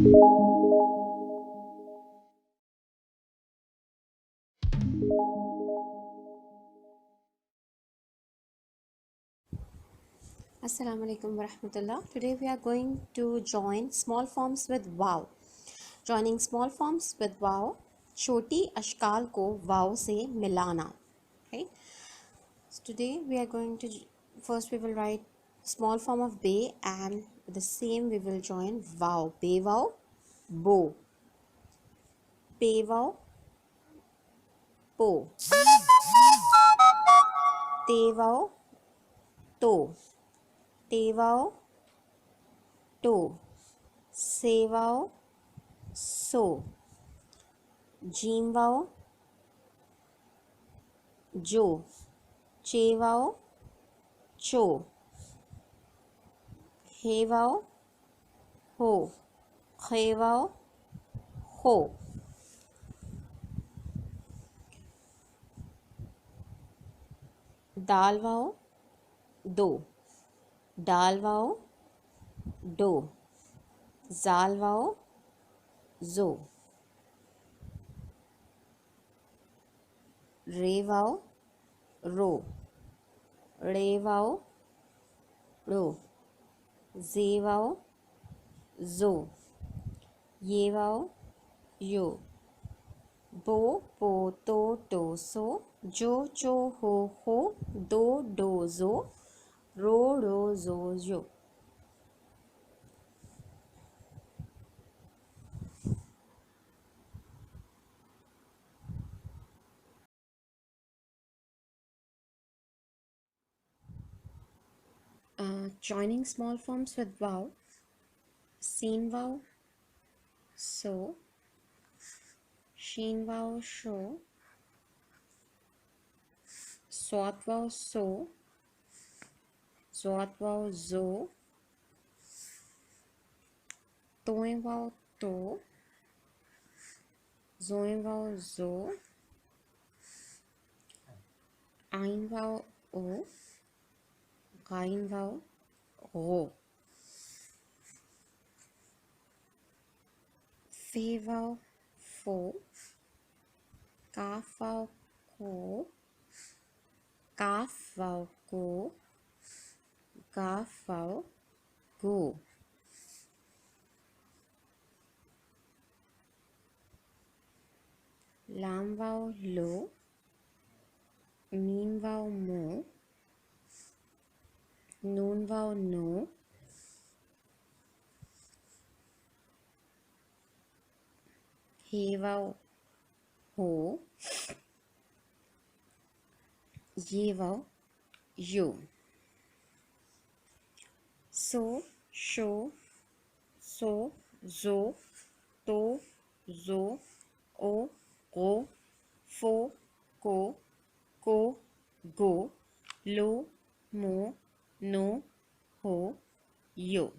Assalamu alaikum warahmatullah. Today we are going to join small forms with wow. Joining small forms with wow, छोटी अशकाल को wow से मिलाना. Right? So today we are going to first we will write small form of bay and with the same we will join wow. Bay wow, bo. Pay wow, po. Te wow, to. Te wow, to. Se wow, so. Jim wow, jo. Che wow, cho. He wow, ho. Khe wow, ho. Dal wow, do. Dal wow, do. Zal wow, zo. Re wow, ro. Re wow, ro. Ze wow, zo. Ye wow, yo. Bo, po, to, so. Jo, cho, ho, do, zo. Ro, zo, yo. Joining small forms with wow. Seen wow, so. Sheen wow, show. Swat wow, so. Zwat wow, zo. Toin wow, to. Zoin wow, zo. Ein wow, o. Gain wow, go. Fe wow, fo. Kaf wow, ko. Kaf wow, ko. Gaf wow, go. Lam wow, lo. Mim wow, mo. Noon wow, no. He wow, ho. Ye wow, yo. So, show, so, zo, to, zo, o, go, fo, ko, go, lo, mo, no, ho, yo.